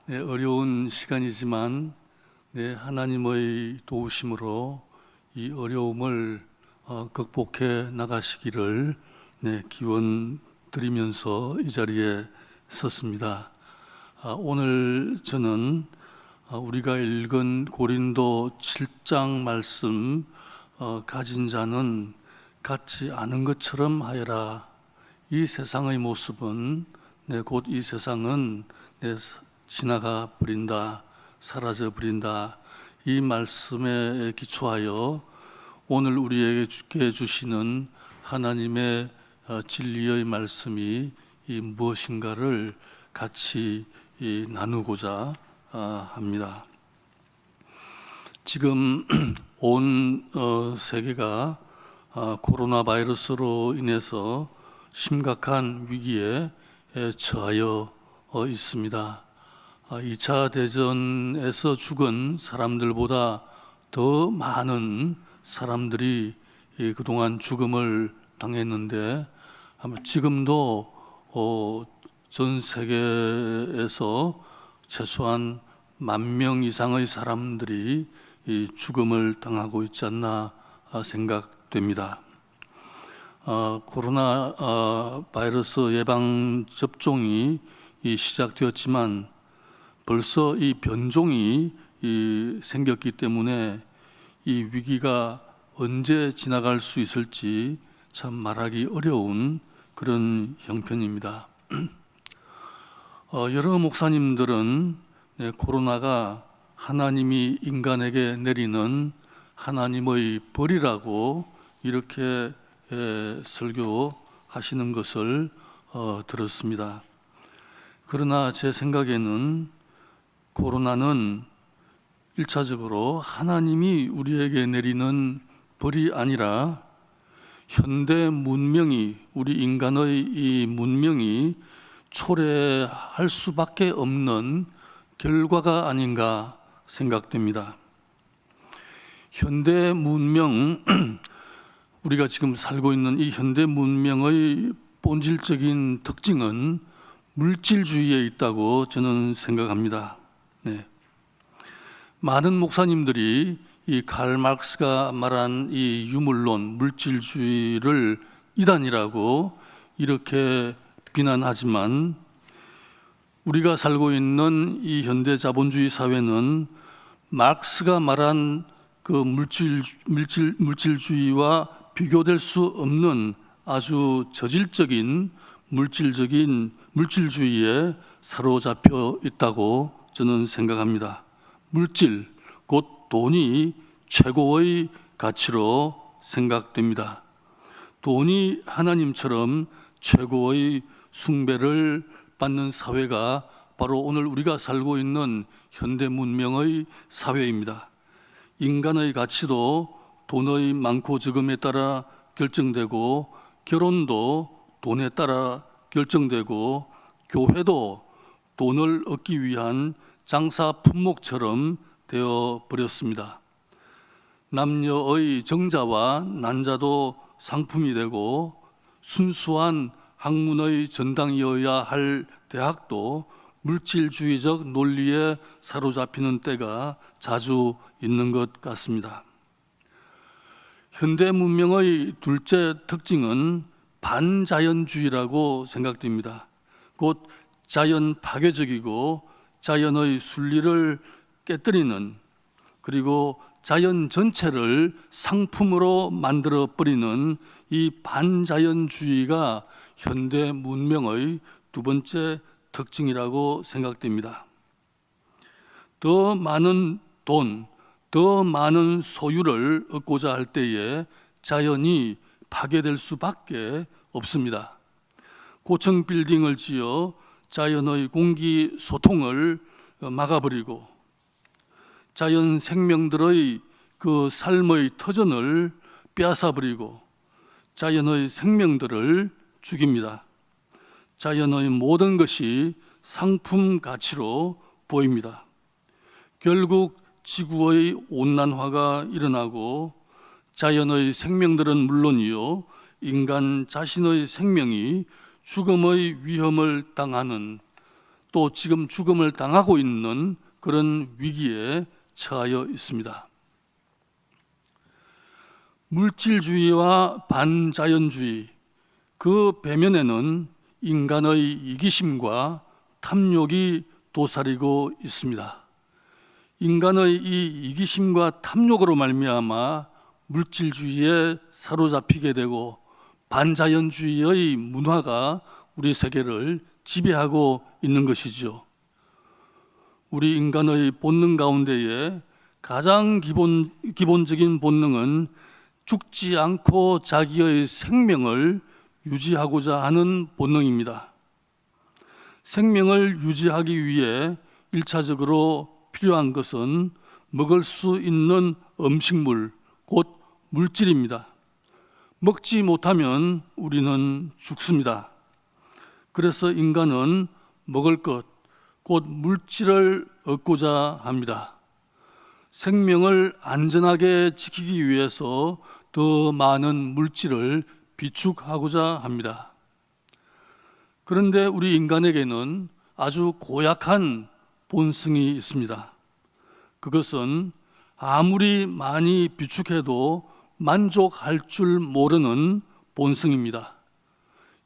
어려운 시간이지만 하나님의 도우심으로 이 어려움을 극복해 나가시기를 기원 드리면서 이 자리에 섰습니다. 오늘 저는 우리가 읽은 고린도 7장 말씀 가진 자는 갖지 않은 것처럼 하여라. 이 세상의 모습은 곧 이 세상은 지나가 버린다, 사라져 버린다. 이 말씀에 기초하여 오늘 우리에게 주시는 하나님의 진리의 말씀이 무엇인가를 같이 나누고자 합니다. 지금 온 세계가 코로나 바이러스로 인해서 심각한 위기에 처하여 있습니다. 2차 대전에서 죽은 사람들보다 더 많은 사람들이 그동안 죽음을 당했는데 아마 지금도 전 세계에서 최소한 10,000명 이상의 사람들이 죽음을 당하고 있지 않나 생각됩니다. 코로나 바이러스 예방 접종이 시작되었지만 벌써 이 변종이 생겼기 때문에 이 위기가 언제 지나갈 수 있을지 참 말하기 어려운 그런 형편입니다. 여러 목사님들은 코로나가 하나님이 인간에게 내리는 하나님의 벌이라고 이렇게 설교하시는 것을 들었습니다. 그러나 제 생각에는 코로나는 1차적으로 하나님이 우리에게 내리는 벌이 아니라 현대 문명이, 우리 인간의 이 문명이 초래할 수밖에 없는 결과가 아닌가 생각됩니다. 현대 문명, 우리가 지금 살고 있는 이 현대 문명의 본질적인 특징은 물질주의에 있다고 저는 생각합니다. 많은 목사님들이 이 칼 마르크스가 말한 이 유물론, 물질주의를 이단이라고 이렇게 비난하지만 우리가 살고 있는 이 현대 자본주의 사회는 마르크스가 말한 그 물질주의와 비교될 수 없는 아주 저질적인 물질주의에 사로잡혀 있다고 저는 생각합니다. 물질, 곧 돈이 최고의 가치로 생각됩니다. 돈이 하나님처럼 최고의 숭배를 받는 사회가 바로 오늘 우리가 살고 있는 현대 문명의 사회입니다. 인간의 가치도 돈의 많고 적음에 따라 결정되고, 결혼도 돈에 따라 결정되고, 교회도 돈을 얻기 위한 장사 품목처럼 되어 버렸습니다. 남녀의 정자와 난자도 상품이 되고, 순수한 학문의 전당이어야 할 대학도 물질주의적 논리에 사로잡히는 때가 자주 있는 것 같습니다. 현대 문명의 둘째 특징은 반자연주의라고 생각됩니다. 곧 자연 파괴적이고 자연의 순리를 깨뜨리는, 그리고 자연 전체를 상품으로 만들어 버리는 이 반자연주의가 현대 문명의 두 번째 특징이라고 생각됩니다. 더 많은 돈, 더 많은 소유를 얻고자 할 때에 자연이 파괴될 수밖에 없습니다. 고층 빌딩을 지어 자연의 공기 소통을 막아버리고, 자연 생명들의 그 삶의 터전을 빼앗아버리고, 자연의 생명들을 죽입니다. 자연의 모든 것이 상품 가치로 보입니다. 결국 지구의 온난화가 일어나고 자연의 생명들은 물론이요, 인간 자신의 생명이 죽음의 위험을 당하는, 또 지금 죽음을 당하고 있는 그런 위기에 처하여 있습니다. 물질주의와 반자연주의, 그 배면에는 인간의 이기심과 탐욕이 도사리고 있습니다. 인간의 이 이기심과 탐욕으로 말미암아 물질주의에 사로잡히게 되고 반자연주의의 문화가 우리 세계를 지배하고 있는 것이죠. 우리 인간의 본능 가운데에 가장 기본적인 본능은 죽지 않고 자기의 생명을 유지하고자 하는 본능입니다. 생명을 유지하기 위해 1차적으로 필요한 것은 먹을 수 있는 음식물, 곧 물질입니다. 먹지 못하면 우리는 죽습니다. 그래서 인간은 먹을 것, 곧 물질을 얻고자 합니다. 생명을 안전하게 지키기 위해서 더 많은 물질을 비축하고자 합니다. 그런데 우리 인간에게는 아주 고약한 본성이 있습니다. 그것은 아무리 많이 비축해도 만족할 줄 모르는 본성입니다.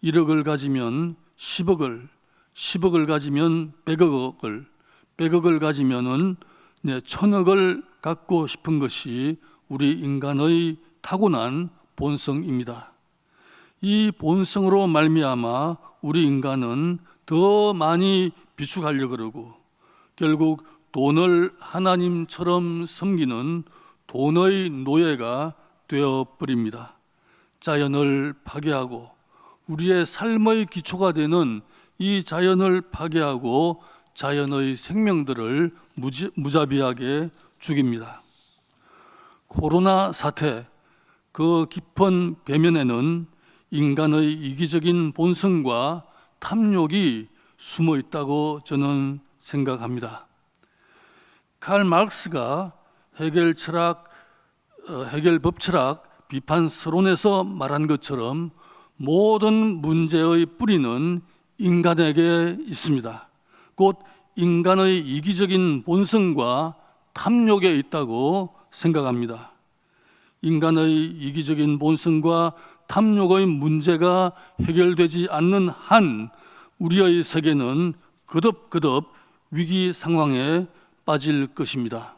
1억을 가지면 10억을, 10억을 가지면 100억을, 100억을 가지면은 1000억을 갖고 싶은 것이 우리 인간의 타고난 본성입니다. 이 본성으로 말미암아 우리 인간은 더 많이 비축하려고 그러고 결국 돈을 하나님처럼 섬기는 돈의 노예가 되어버립니다. 자연을 파괴하고 우리의 삶의 기초가 되는 이 자연을 파괴하고 자연의 생명들을 무자비하게 죽입니다. 코로나 사태, 그 깊은 배면에는 인간의 이기적인 본성과 탐욕이 숨어 있다고 저는 생각합니다. 칼 마르크스가 해결 법 철학 비판 서론에서 말한 것처럼 모든 문제의 뿌리는 인간에게 있습니다. 곧 인간의 이기적인 본성과 탐욕에 있다고 생각합니다. 인간의 이기적인 본성과 탐욕의 문제가 해결되지 않는 한 우리의 세계는 그덕그덕 위기 상황에 빠질 것입니다.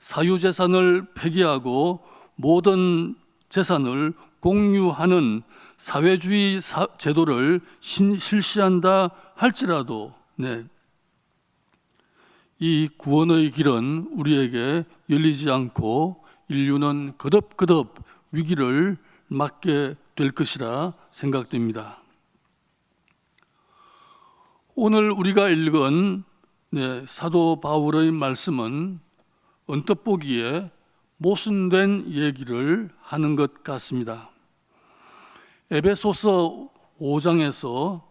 사유재산을 폐기하고 모든 재산을 공유하는 사회주의 제도를 실시한다 할지라도 이 구원의 길은 우리에게 열리지 않고 인류는 그덕그덕 위기를 맞게 될 것이라 생각됩니다. 오늘 우리가 읽은 사도 바울의 말씀은 언뜻 보기에 모순된 얘기를 하는 것 같습니다. 에베소서 5장에서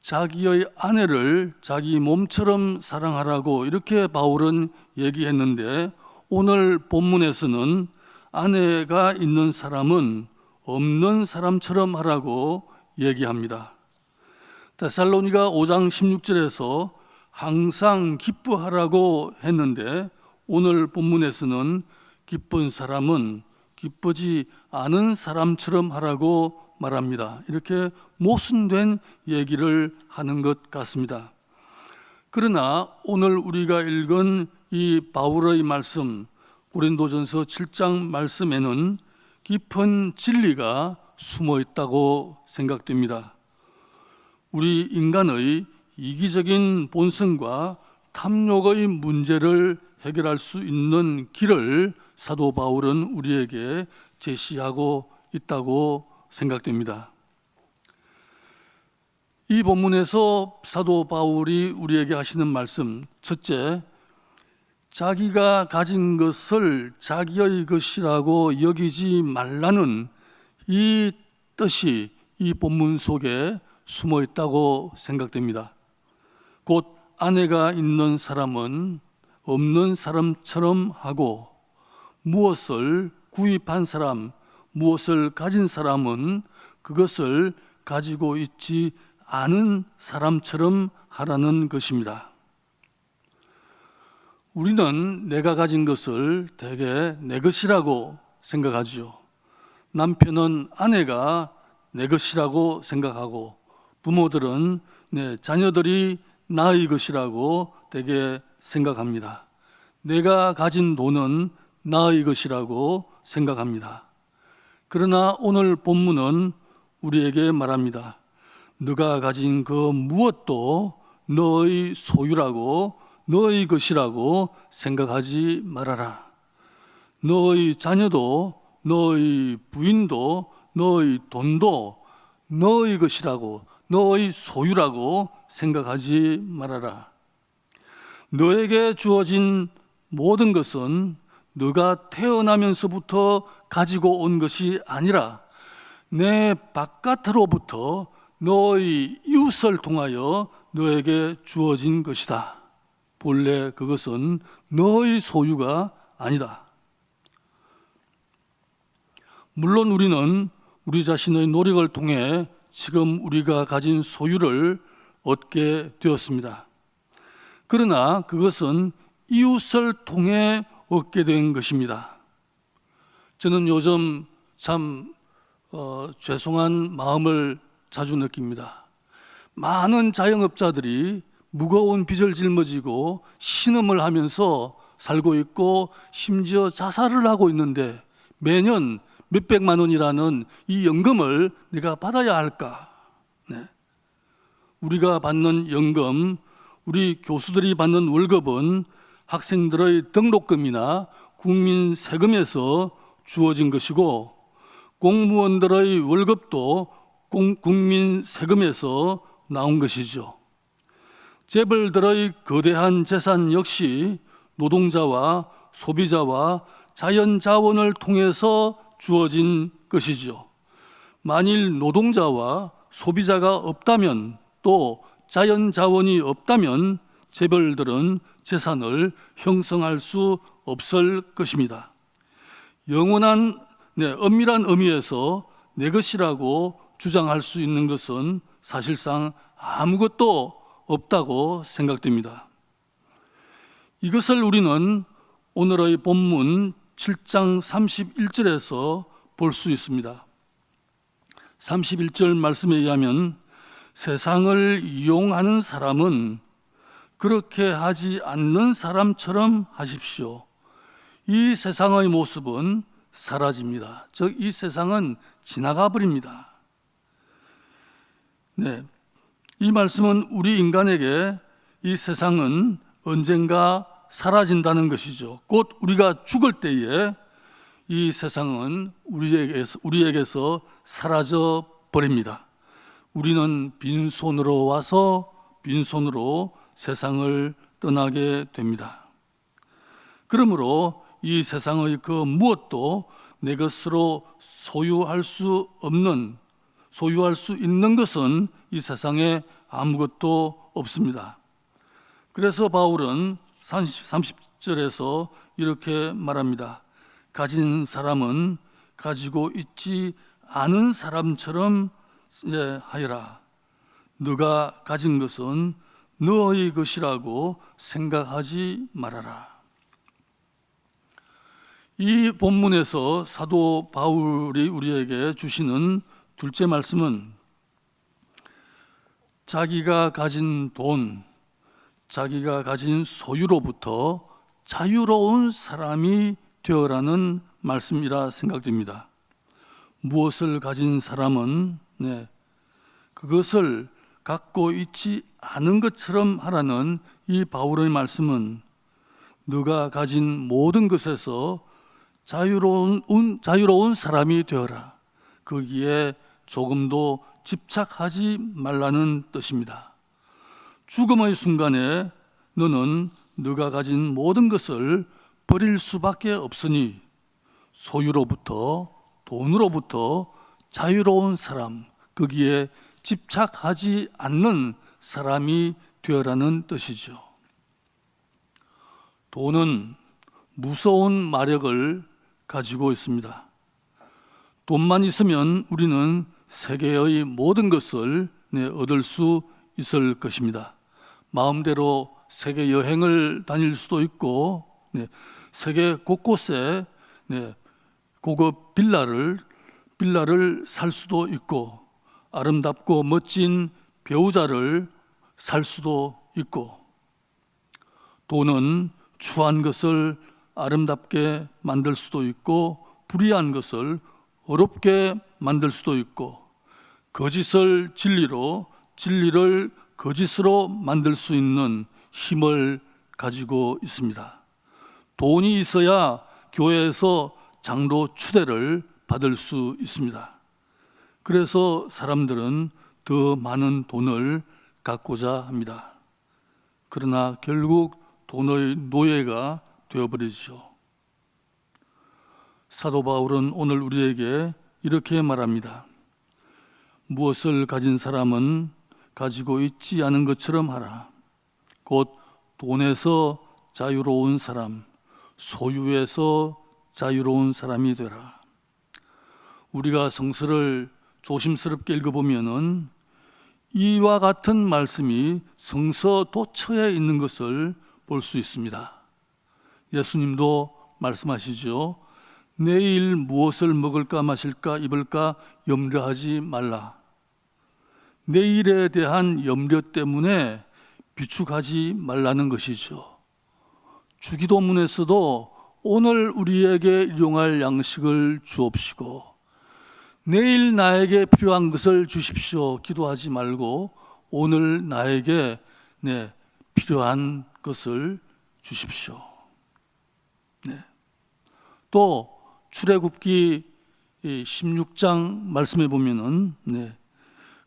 자기의 아내를 자기 몸처럼 사랑하라고 이렇게 바울은 얘기했는데 오늘 본문에서는 아내가 있는 사람은 없는 사람처럼 하라고 얘기합니다. 데살로니가 5장 16절에서 항상 기뻐하라고 했는데 오늘 본문에서는 기쁜 사람은 기쁘지 않은 사람처럼 하라고 말합니다. 이렇게 모순된 얘기를 하는 것 같습니다. 그러나 오늘 우리가 읽은 이 바울의 말씀, 고린도전서 7장 말씀에는 깊은 진리가 숨어 있다고 생각됩니다. 우리 인간의 이기적인 본성과 탐욕의 문제를 해결할 수 있는 길을 사도 바울은 우리에게 제시하고 있다고 생각됩니다. 이 본문에서 사도 바울이 우리에게 하시는 말씀, 첫째, 자기가 가진 것을 자기의 것이라고 여기지 말라는 이 뜻이 이 본문 속에 숨어 있다고 생각됩니다. 곧 아내가 있는 사람은 없는 사람처럼 하고 무엇을 구입한 사람, 무엇을 가진 사람은 그것을 가지고 있지 아는 사람처럼 하라는 것입니다. 우리는 내가 가진 것을 대개 내 것이라고 생각하죠. 남편은 아내가 내 것이라고 생각하고, 부모들은 내 자녀들이 나의 것이라고 대개 생각합니다. 내가 가진 돈은 나의 것이라고 생각합니다. 그러나 오늘 본문은 우리에게 말합니다. 너가 가진 그 무엇도 너의 소유라고, 너의 것이라고 생각하지 말아라. 너의 자녀도, 너의 부인도, 너의 돈도 너의 것이라고, 너의 소유라고 생각하지 말아라. 너에게 주어진 모든 것은 너가 태어나면서부터 가지고 온 것이 아니라 내 바깥으로부터 너의 이웃을 통하여 너에게 주어진 것이다. 본래 그것은 너의 소유가 아니다. 물론 우리는 우리 자신의 노력을 통해 지금 우리가 가진 소유를 얻게 되었습니다. 그러나 그것은 이웃을 통해 얻게 된 것입니다. 저는 요즘 참 죄송한 마음을 자주 느낍니다. 많은 자영업자들이 무거운 빚을 짊어지고 신음을 하면서 살고 있고, 심지어 자살을 하고 있는데 매년 몇백만 원이라는 이 연금을 내가 받아야 할까? 네. 우리가 받는 연금, 우리 교수들이 받는 월급은 학생들의 등록금이나 국민 세금에서 주어진 것이고, 공무원들의 월급도 국민 세금에서 나온 것이죠. 재벌들의 거대한 재산 역시 노동자와 소비자와 자연자원을 통해서 주어진 것이죠. 만일 노동자와 소비자가 없다면, 또 자연자원이 없다면 재벌들은 재산을 형성할 수 없을 것입니다. 영원한, 엄밀한 의미에서 내 것이라고 주장할 수 있는 것은 사실상 아무것도 없다고 생각됩니다. 이것을 우리는 오늘의 본문 7장 31절에서 볼 수 있습니다. 31절 말씀에 의하면 세상을 이용하는 사람은 그렇게 하지 않는 사람처럼 하십시오. 이 세상의 모습은 사라집니다. 즉, 이 세상은 지나가 버립니다. 네, 이 말씀은 우리 인간에게 이 세상은 언젠가 사라진다는 것이죠. 곧 우리가 죽을 때에 이 세상은 우리에게서 사라져 버립니다. 우리는 빈손으로 와서 빈손으로 세상을 떠나게 됩니다. 그러므로 이 세상의 그 무엇도 내 것으로 소유할 수 있는 것은 이 세상에 아무것도 없습니다. 그래서 바울은 30절에서 이렇게 말합니다. 가진 사람은 가지고 있지 않은 사람처럼 하여라. 너가 가진 것은 너의 것이라고 생각하지 말아라. 이 본문에서 사도 바울이 우리에게 주시는 둘째 말씀은 자기가 가진 돈, 자기가 가진 소유로부터 자유로운 사람이 되어라는 말씀이라 생각됩니다. 무엇을 가진 사람은 그것을 갖고 있지 않은 것처럼 하라는 이 바울의 말씀은 너가 가진 모든 것에서 자유로운 사람이 되어라. 거기에 조금도 집착하지 말라는 뜻입니다. 죽음의 순간에 너는 너가 가진 모든 것을 버릴 수밖에 없으니 소유로부터, 돈으로부터 자유로운 사람, 거기에 집착하지 않는 사람이 되어라는 뜻이죠. 돈은 무서운 마력을 가지고 있습니다. 돈만 있으면 우리는 세계의 모든 것을 얻을 수 있을 것입니다. 마음대로 세계 여행을 다닐 수도 있고, 세계 곳곳에 고급 빌라를 살 수도 있고, 아름답고 멋진 배우자를 살 수도 있고, 돈은 추한 것을 아름답게 만들 수도 있고, 불의한 것을 어렵게 만들 수도 있고, 거짓을 진리로, 진리를 거짓으로 만들 수 있는 힘을 가지고 있습니다. 돈이 있어야 교회에서 장로 추대를 받을 수 있습니다. 그래서 사람들은 더 많은 돈을 갖고자 합니다. 그러나 결국 돈의 노예가 되어버리죠. 사도 바울은 오늘 우리에게 이렇게 말합니다. 무엇을 가진 사람은 가지고 있지 않은 것처럼 하라. 곧 돈에서 자유로운 사람, 소유에서 자유로운 사람이 되라. 우리가 성서를 조심스럽게 읽어보면은 이와 같은 말씀이 성서 도처에 있는 것을 볼 수 있습니다. 예수님도 말씀하시죠. 내일 무엇을 먹을까 마실까 입을까 염려하지 말라. 내일에 대한 염려 때문에 비축하지 말라는 것이죠. 주기도문에서도 오늘 우리에게 일용할 양식을 주옵시고 내일 나에게 필요한 것을 주십시오 기도하지 말고 오늘 나에게 필요한 것을 주십시오. 또 출애굽기 16장 말씀해 보면은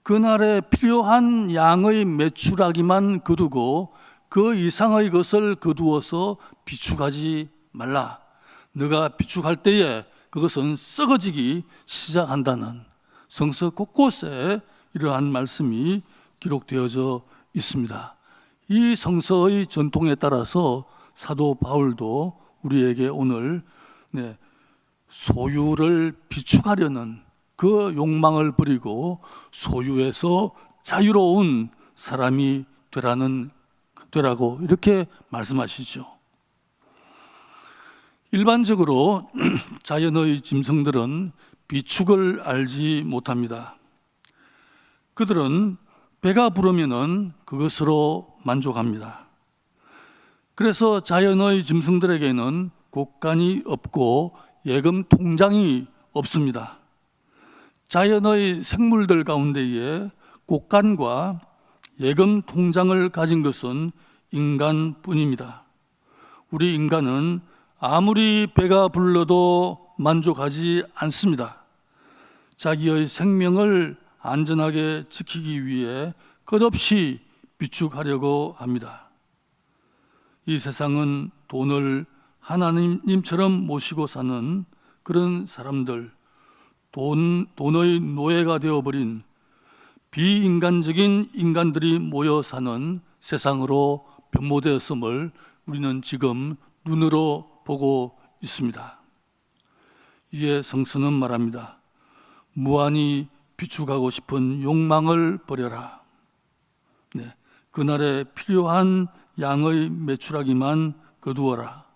그날에 필요한 양의 메추라기만 거두고 그 이상의 것을 거두어서 비축하지 말라. 너가 비축할 때에 그것은 썩어지기 시작한다는 성서 곳곳에 이러한 말씀이 기록되어져 있습니다. 이 성서의 전통에 따라서 사도 바울도 우리에게 오늘 소유를 비축하려는 그 욕망을 버리고 소유에서 자유로운 사람이 되라고 이렇게 말씀하시죠. 일반적으로 자연의 짐승들은 비축을 알지 못합니다. 그들은 배가 부르면은 그것으로 만족합니다. 그래서 자연의 짐승들에게는 곳간이 없고 예금 통장이 없습니다. 자연의 생물들 가운데에 곳간과 예금 통장을 가진 것은 인간뿐입니다. 우리 인간은 아무리 배가 불러도 만족하지 않습니다. 자기의 생명을 안전하게 지키기 위해 끝없이 비축하려고 합니다. 이 세상은 돈을 하나님처럼 모시고 사는 그런 사람들, 돈의 노예가 되어버린 비인간적인 인간들이 모여 사는 세상으로 변모되었음을 우리는 지금 눈으로 보고 있습니다. 이에 성서는 말합니다. 무한히 비축하고 싶은 욕망을 버려라. 그날에 필요한 양의 메추라기만 거두어라.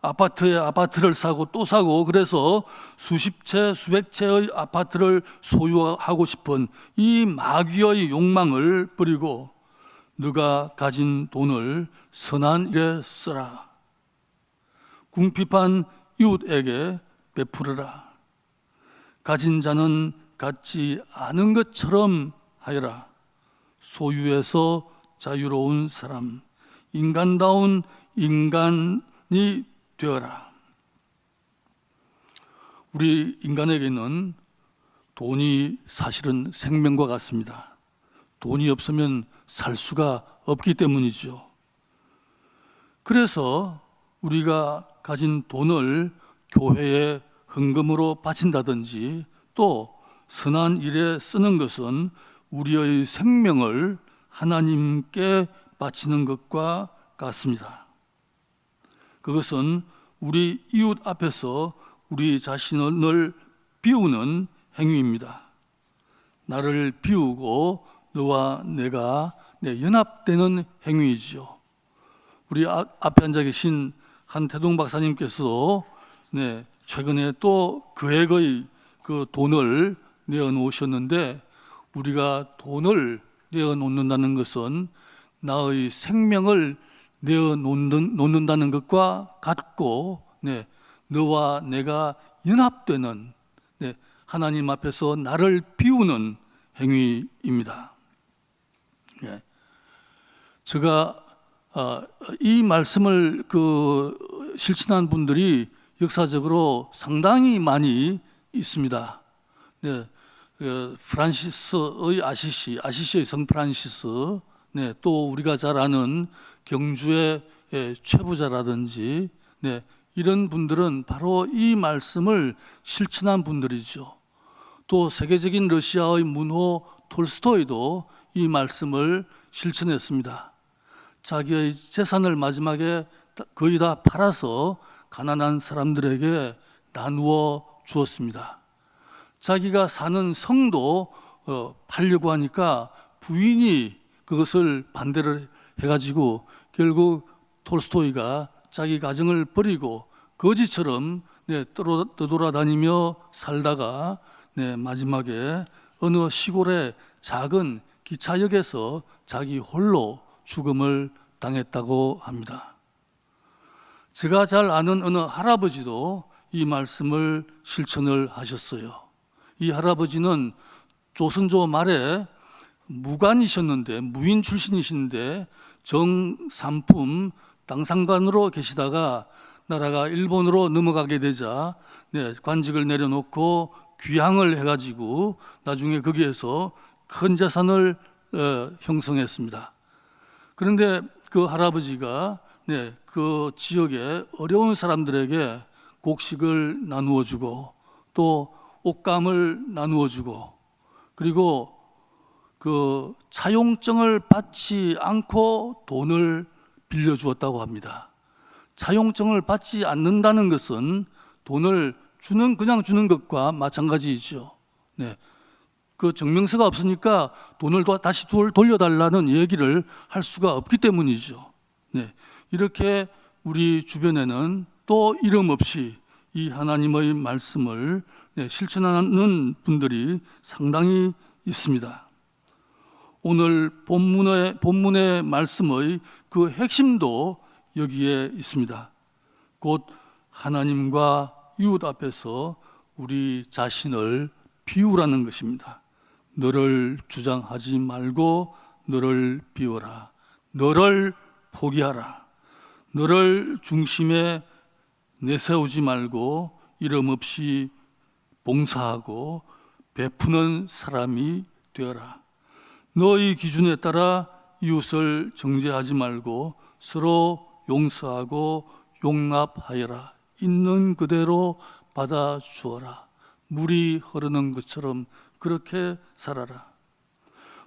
아파트에 아파트를 사고 또 사고 그래서 수십 채 수백 채의 아파트를 소유하고 싶은 이 마귀의 욕망을 버리고 네가 가진 돈을 선한 일에 쓰라. 궁핍한 이웃에게 베풀어라. 가진 자는 갖지 않은 것처럼 하여라. 소유에서 자유로운 사람, 인간다운 인간이 되어라. 우리 인간에게는 돈이 사실은 생명과 같습니다. 돈이 없으면 살 수가 없기 때문이죠. 그래서 우리가 가진 돈을 교회에 헌금으로 바친다든지 또 선한 일에 쓰는 것은 우리의 생명을 하나님께 바치는 것과 같습니다. 그것은 우리 이웃 앞에서 우리 자신을 비우는 행위입니다. 나를 비우고 너와 내가 연합되는 행위이지요. 우리 앞에 앉아 계신 한 태동 박사님께서 최근에 또 금액의 그 돈을 내어놓으셨는데, 우리가 돈을 내어놓는다는 것은 나의 생명을 내어놓는다는 것과 같고, 너와 내가 연합되는, 하나님 앞에서 나를 비우는 행위입니다. 제가 이 말씀을 실천한 분들이 역사적으로 상당히 많이 있습니다. 프란시스의 아시시의 성 프란시스, 또 우리가 잘 아는 경주의 최부자라든지, 이런 분들은 바로 이 말씀을 실천한 분들이죠. 또 세계적인 러시아의 문호 톨스토이도 이 말씀을 실천했습니다. 자기의 재산을 마지막에 거의 다 팔아서 가난한 사람들에게 나누어 주었습니다. 자기가 사는 성도 팔려고 하니까 부인이 그것을 반대를 해가지고 결국 톨스토이가 자기 가정을 버리고 거지처럼 떠돌아다니며 살다가 마지막에 어느 시골의 작은 기차역에서 자기 홀로 죽음을 당했다고 합니다. 제가 잘 아는 어느 할아버지도 이 말씀을 실천을 하셨어요. 이 할아버지는 조선조 말에 무관이셨는데, 무인 출신이신데 정삼품 당상관으로 계시다가 나라가 일본으로 넘어가게 되자 관직을 내려놓고 귀향을 해가지고 나중에 거기에서 큰 재산을 형성했습니다. 그런데 그 할아버지가 그 지역의 어려운 사람들에게 곡식을 나누어 주고 또 옷감을 나누어 주고, 그리고 그 차용증을 받지 않고 돈을 빌려 주었다고 합니다. 차용증을 받지 않는다는 것은 돈을 그냥 주는 것과 마찬가지이죠. 그 증명서가 없으니까 돈을 다시 돌려달라는 얘기를 할 수가 없기 때문이죠. 이렇게 우리 주변에는 또 이름 없이 이 하나님의 말씀을 실천하는 분들이 상당히 있습니다. 오늘 본문의 말씀의 그 핵심도 여기에 있습니다. 곧 하나님과 이웃 앞에서 우리 자신을 비우라는 것입니다. 너를 주장하지 말고 너를 비워라. 너를 포기하라. 너를 중심에 내세우지 말고 이름 없이 봉사하고 베푸는 사람이 되어라. 너의 기준에 따라 이웃을 정죄하지 말고 서로 용서하고 용납하여라. 있는 그대로 받아주어라. 물이 흐르는 것처럼 그렇게 살아라.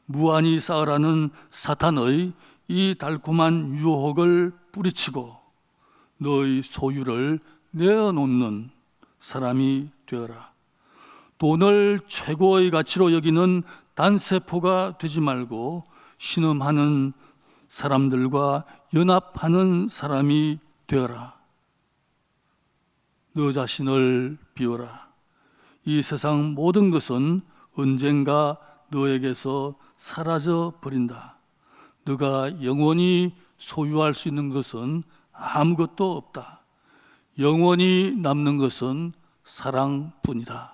무한히 쌓으라는 사탄의 이 달콤한 유혹을 뿌리치고 너의 소유를 내어놓는 사람이 되어라. 돈을 최고의 가치로 여기는 단세포가 되지 말고 신음하는 사람들과 연합하는 사람이 되어라. 너 자신을 비워라. 이 세상 모든 것은 언젠가 너에게서 사라져 버린다. 너가 영원히 소유할 수 있는 것은 아무것도 없다. 영원히 남는 것은 사랑뿐이다.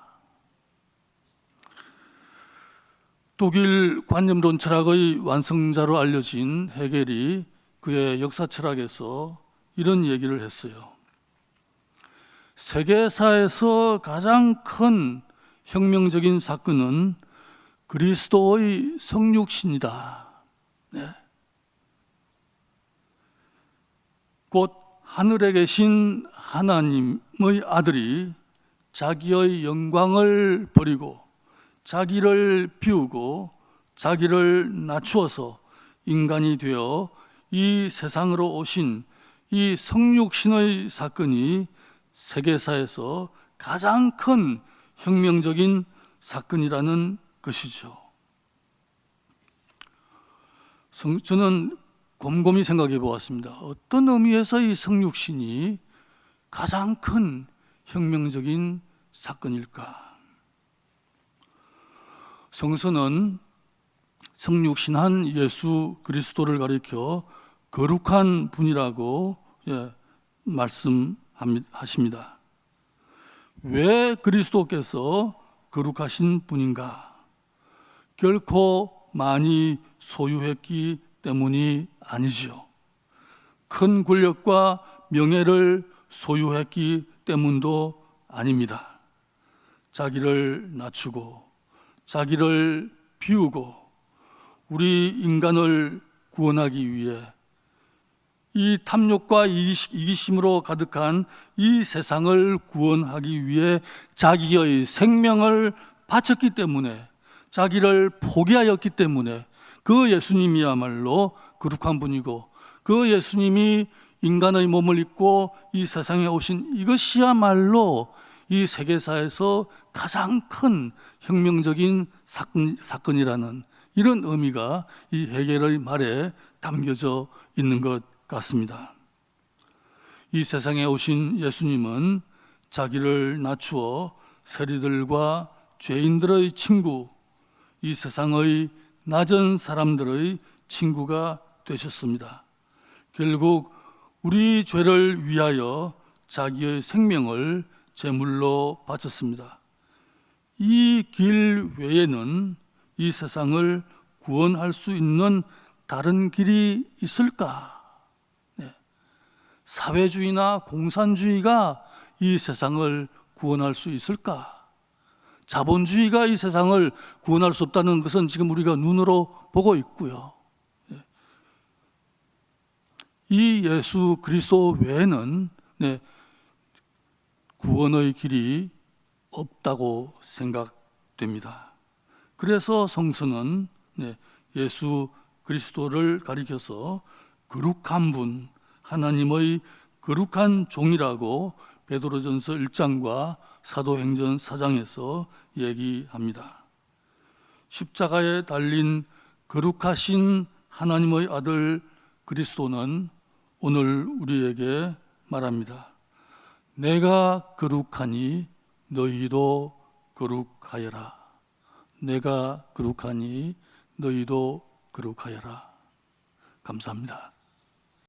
독일 관념론 철학의 완성자로 알려진 헤겔이 그의 역사 철학에서 이런 얘기를 했어요. 세계사에서 가장 큰 혁명적인 사건은 그리스도의 성육신이다. 곧 하늘에 계신 하나님의 아들이 자기의 영광을 버리고 자기를 비우고 자기를 낮추어서 인간이 되어 이 세상으로 오신 이 성육신의 사건이 세계사에서 가장 큰 혁명적인 사건이라는 것이죠. 저는 곰곰이 생각해 보았습니다. 어떤 의미에서 이 성육신이 가장 큰 혁명적인 사건일까? 성서는 성육신한 예수 그리스도를 가리켜 거룩한 분이라고 말씀하십니다. 왜 그리스도께서 거룩하신 분인가? 결코 많이 소유했기 때문이 아니지요. 큰 권력과 명예를 소유했기 때문도 아닙니다. 자기를 낮추고 자기를 비우고 우리 인간을 구원하기 위해 이 탐욕과 이기심으로 가득한 이 세상을 구원하기 위해 자기의 생명을 바쳤기 때문에, 자기를 포기하였기 때문에 그 예수님이야말로 거룩한 분이고, 그 예수님이 인간의 몸을 입고 이 세상에 오신 이것이야말로 이 세계사에서 가장 큰 혁명적인 사건이라는 이런 의미가 이 헤겔의 말에 담겨져 있는 것 같습니다. 이 세상에 오신 예수님은 자기를 낮추어 세리들과 죄인들의 친구, 이 세상의 낮은 사람들의 친구가 되셨습니다. 결국 우리 죄를 위하여 자기의 생명을 제물로 바쳤습니다. 이 길 외에는 이 세상을 구원할 수 있는 다른 길이 있을까? 사회주의나 공산주의가 이 세상을 구원할 수 있을까? 자본주의가 이 세상을 구원할 수 없다는 것은 지금 우리가 눈으로 보고 있고요. 이 예수 그리스도 외에는 구원의 길이 없다고 생각됩니다. 그래서 성서는 예수 그리스도를 가리켜서 거룩한 분, 하나님의 거룩한 종이라고 베드로전서 1장과 사도행전 4장에서 얘기합니다. 십자가에 달린 거룩하신 하나님의 아들 그리스도는 오늘 우리에게 말합니다. 내가 거룩하니 너희도 거룩하여라. 내가 거룩하니 너희도 거룩하여라. 감사합니다.